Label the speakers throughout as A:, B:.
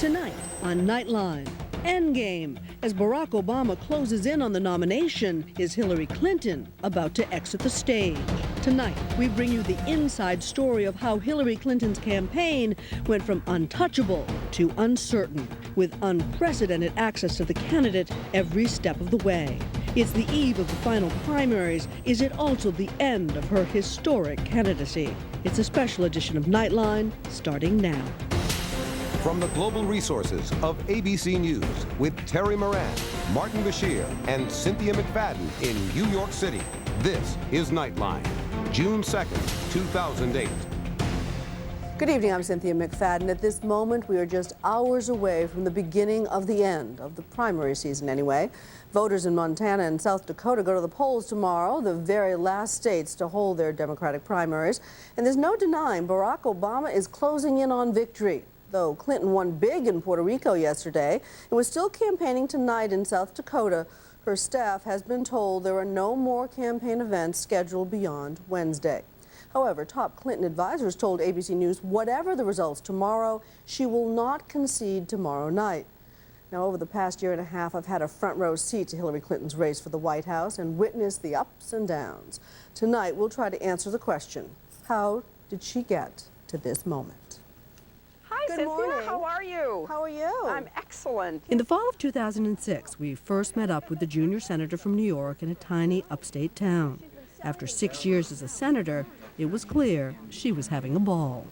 A: Tonight on Nightline, Endgame. As Barack Obama closes in on the nomination, is Hillary Clinton about to exit the stage? Tonight, we bring you the inside story of how Hillary Clinton's campaign went from untouchable to uncertain, with unprecedented access to the candidate every step of the way. It's the eve of the final primaries. Is it also the end of her historic candidacy? It's a special edition of Nightline, starting now.
B: From the global resources of ABC News with Terry Moran, Martin Bashir, and Cynthia McFadden in New York City, this is Nightline, June 2nd, 2008.
A: Good evening, I'm Cynthia McFadden. At this moment, we are just hours away from the beginning of the end of the primary season anyway. Voters in Montana and South Dakota go to the polls tomorrow, the very last states to hold their Democratic primaries. And there's no denying Barack Obama is closing in on victory. Though Clinton won big in Puerto Rico yesterday and was still campaigning tonight in South Dakota, her staff has been told there are no more campaign events scheduled beyond Wednesday. However, top Clinton advisors told ABC News whatever the results tomorrow, she will not concede tomorrow night. Now, over the past year and a half, I've had a front row seat to Hillary Clinton's race for the White House and witnessed the ups and downs. Tonight, we'll try to answer the question, how did she get to this moment?
C: Hi,
A: Good
C: Cynthia.
A: morning.
C: How are you?
A: How are you?
C: I'm excellent.
A: In the fall of 2006, we first met up with the junior senator from New York in a tiny upstate town. After 6 years as a senator, it was clear she was having a ball.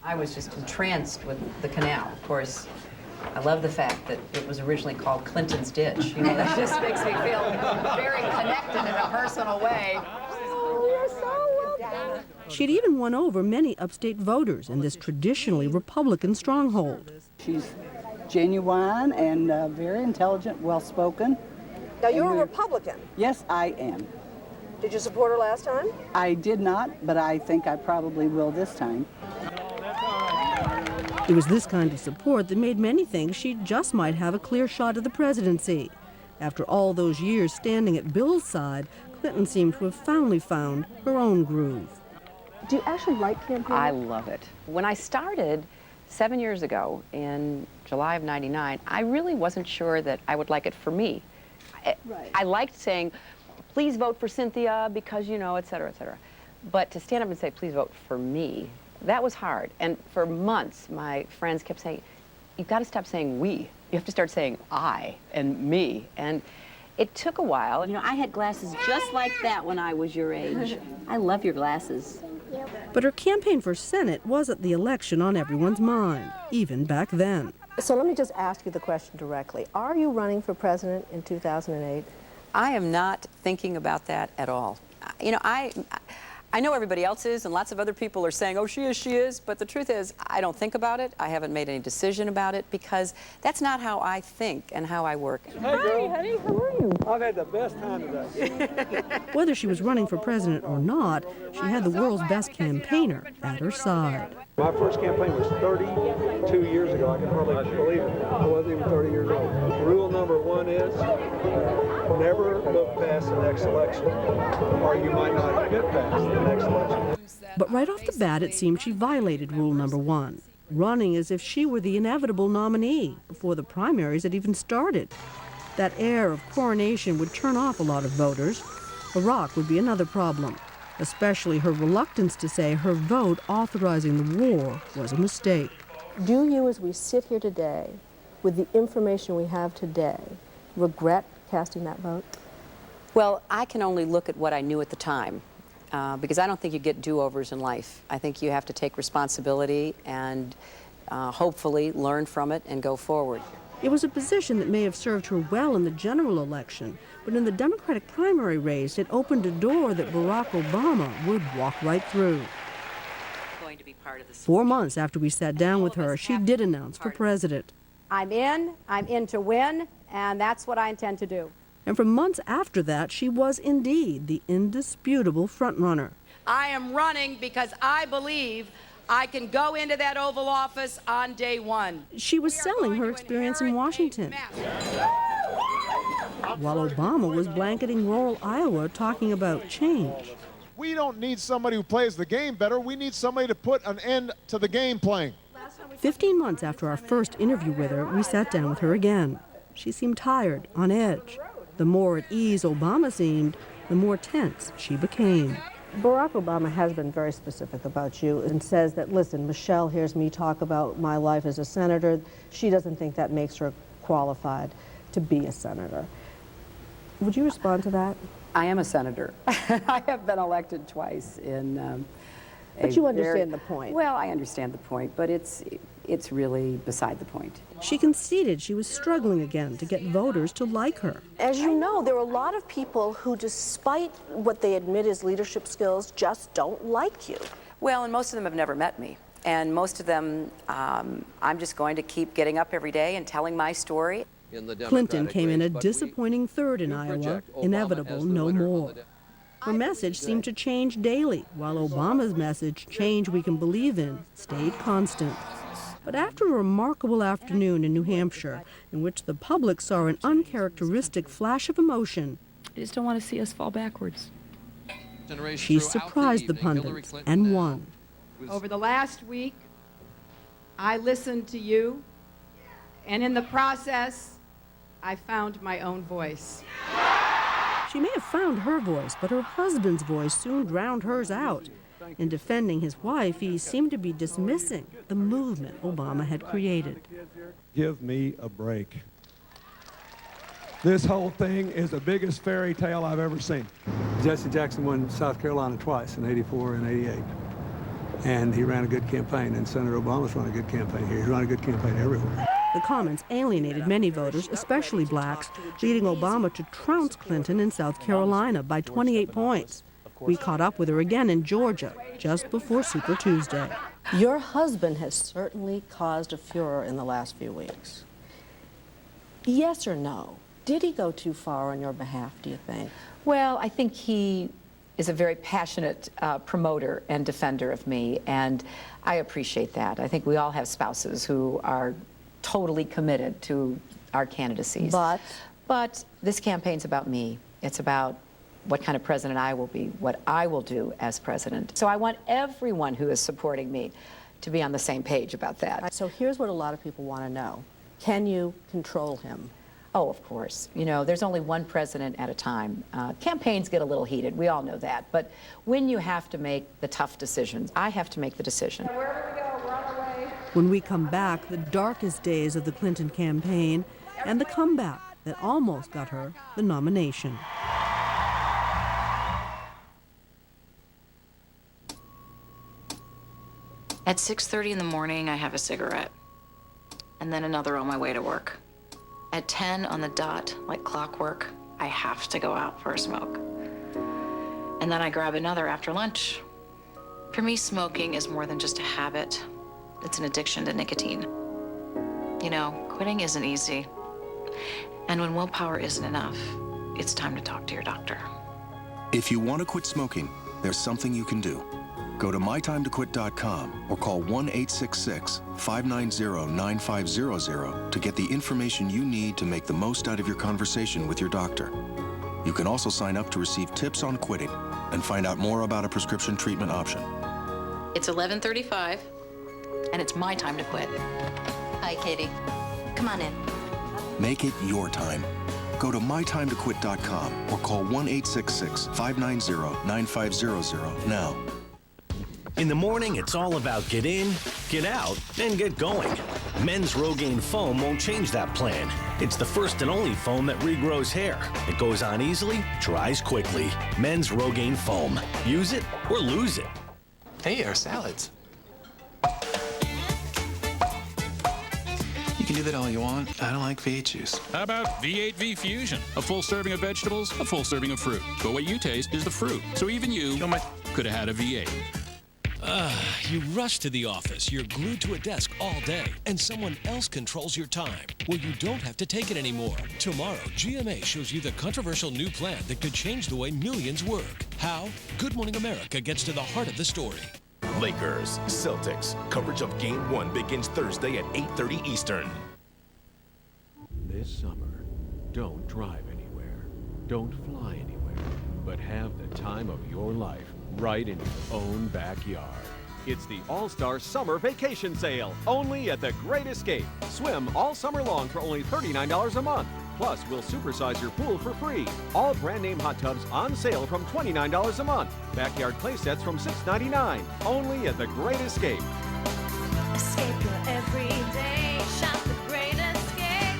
D: I was just entranced with the canal. Of course, I love the fact that it was originally called Clinton's Ditch. You know, that just makes me feel very connected in a personal way.
A: She'd even won over many upstate voters in this traditionally Republican stronghold.
E: She's genuine and very intelligent, well-spoken.
A: Now, you're a Republican.
E: Yes, I am.
A: Did you support her last time?
E: I did not, but I think I probably will this time.
A: It was this kind of support that made many think she just might have a clear shot at the presidency. After all those years standing at Bill's side, Clinton seemed to have finally found her own groove. Do you actually like campaigning?
D: I love it. When I started 7 years ago in July of '99, I really wasn't sure that I would like it for me. I liked saying, please vote for Cynthia because, you know, et cetera, et cetera. But to stand up and say, please vote for me, that was hard. And for months, my friends kept saying, you've got to stop saying we. You have to start saying I and me. And it took a while.
F: You know, I had glasses just like that when I was your age. I love your glasses.
A: But her campaign for Senate wasn't the election on everyone's mind, even back then.
G: So let me just ask you the question directly. Are you running for president in 2008?
D: I am not thinking about that at all. You know, I know everybody else is, and lots of other people are saying, oh, she is, but the truth is, I don't think about it. I haven't made any decision about it, because that's not how I think and how I work.
H: Hey, girl. Hi, honey, how are you? I've had the best time today.
A: Whether she was running for president or not, she had the world's best campaigner at her side.
H: My first campaign was 32 years ago. I can hardly believe it. I wasn't even 30 years old. Rule number one is never look past the next election, or you might not get past the next election.
A: But right off the bat, it seemed she violated rule number one, running as if she were the inevitable nominee before the primaries had even started. That air of coronation would turn off a lot of voters. Iraq would be another problem, especially her reluctance to say her vote authorizing the war was a mistake.
G: Do you, as we sit here today, with the information we have today, regret casting that vote?
D: Well, I can only look at what I knew at the time, because I don't think you get do-overs in life. I think you have to take responsibility and hopefully learn from it and go forward.
A: It was a position that may have served her well in the general election, but in the Democratic primary race, it opened a door that Barack Obama would walk right through. 4 months after we sat down with her, she did announce for president.
I: I'm in to win, and that's what I intend to do.
A: And for months after that, she was indeed the indisputable frontrunner.
J: I am running because I believe I can go into that Oval Office on day one.
A: She was selling her experience in Washington, while Obama was blanketing rural Iowa talking about change.
K: We don't need somebody who plays the game better. We need somebody to put an end to the game playing.
G: 15 months after our first interview with her, we sat down with her again. She seemed tired, on edge. The more at ease Obama seemed, the more tense she became. Barack Obama has been very specific about you and says that, listen, Michelle hears me talk about my life as a senator. She doesn't think that makes her qualified to be a senator. Would you respond to that?
K: I am a senator. I have been elected twice in
G: But you understand the point.
K: Well, I understand the point, but it's really beside the point.
G: She conceded she was struggling again to get voters to like her.
L: As you know, there are a lot of people who, despite what they admit as leadership skills, just don't like you.
D: Well, and most of them have never met me. And most of them, I'm just going to keep getting up every day and telling my story.
G: Clinton came in a disappointing third in Iowa, inevitable no more. Her message seemed to change daily, while Obama's message, change we can believe in, stayed constant. But after a remarkable afternoon in New Hampshire, in which the public saw an uncharacteristic flash of emotion,
D: I just don't want to see us fall backwards.
G: she surprised the pundits and won.
J: Over the last week, I listened to you, and in the process, I found my own voice.
G: She may have found her voice, but her husband's voice soon drowned hers out. In defending his wife, he seemed to be dismissing the movement Obama had created.
H: Give me a break. This whole thing is the biggest fairy tale I've ever seen. Jesse Jackson won South Carolina twice, in '84 and '88. And he ran a good campaign, and Senator Obama's run a good campaign here. He's run a good campaign everywhere.
G: The comments alienated many voters, especially blacks, leading Obama to trounce Clinton in South Carolina by 28 points. We caught up with her again in Georgia, just before Super Tuesday.
A: Your husband has certainly caused a furor in the last few weeks. Yes or no? Did he go too far on your behalf, do you think?
D: Well, I think he is a very passionate promoter and defender of me, and I appreciate that. I think we all have spouses who are totally committed to our candidacies. But this campaign's about me. It's about what kind of president I will be, what I will do as president. So I want everyone who is supporting me to be on the same page about that.
A: So here's what a lot of people want to know. Can you control him?
D: Oh, of course. You know, there's only one president at a time. Campaigns get a little heated, we all know that. But when you have to make the tough decisions, I have to make the decision.
J: Wherever we go, we're on our way.
G: When we come back, the darkest days of the Clinton campaign and the comeback that almost got her the nomination.
M: At 6:30 in the morning, I have a cigarette, and then another on my way to work. At 10 on the dot, like clockwork, I have to go out for a smoke. And then I grab another after lunch. For me, smoking is more than just a habit. It's an addiction to nicotine. You know, quitting isn't easy. And when willpower isn't enough, it's time to talk to your doctor.
N: If you want to quit smoking, there's something you can do. Go to mytimetoquit.com or call 1-866-590-9500 to get the information you need to make the most out of your conversation with your doctor. You can also sign up to receive tips on quitting and find out more about a prescription treatment option.
M: It's 11:35, and it's my time to quit. Hi, Katie. Come on in.
N: Make it your time. Go to mytimetoquit.com or call 1-866-590-9500 now.
O: In the morning, it's all about get in, get out, and get going. Men's Rogaine foam won't change that plan. It's the first and only foam that regrows hair. It goes on easily, dries quickly. Men's Rogaine foam. Use it or lose it.
P: Hey, our salads. You can do that all you want. I don't like V8 juice.
Q: How about V8 V Fusion? A full serving of vegetables, a full serving of fruit. But what you taste is the fruit. So even you could have had a V8.
R: You rush to the office, you're glued to a desk all day, and someone else controls your time. Well, you don't have to take it anymore. Tomorrow, GMA shows you the controversial new plan that could change the way millions work. How? Good Morning America gets to the heart of the story.
S: Lakers, Celtics. Coverage of Game 1 begins Thursday at 8:30 Eastern.
T: This summer, don't drive anywhere. Don't fly anywhere. But have the time of your life right in your own backyard.
U: It's the All-Star Summer Vacation Sale, only at the Great Escape. Swim all summer long for only $39 a month. Plus, we'll supersize your pool for free. All brand name hot tubs on sale from $29 a month. Backyard play sets from $6.99, only at the Great Escape.
V: Escape your everyday, shop the Great Escape.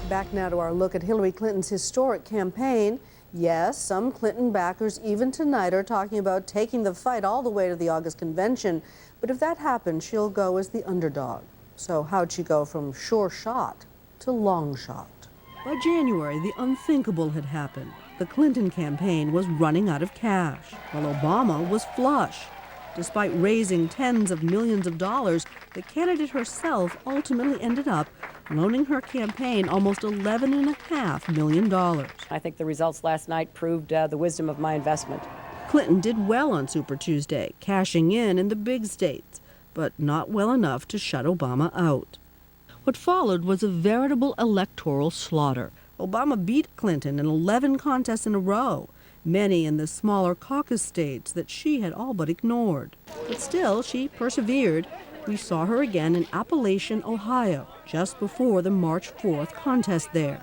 A: Back now to our look at Hillary Clinton's historic campaign. Yes, some Clinton backers even tonight are talking about taking the fight all the way to the August convention. But if that happens, she'll go as the underdog. So how'd she go from sure shot to long shot?
G: By January, the unthinkable had happened. The Clinton campaign was running out of cash, while Obama was flush. Despite raising tens of millions of dollars, the candidate herself ultimately ended up loaning her campaign almost $11.5 million.
K: I think the results last night proved the wisdom of my investment.
G: Clinton did well on Super Tuesday, cashing in the big states, but not well enough to shut Obama out. What followed was a veritable electoral slaughter. Obama beat Clinton in 11 contests in a row, many in the smaller caucus states that she had all but ignored. But still, she persevered. We saw her again in Appalachian, Ohio, just before the March 4th contest there.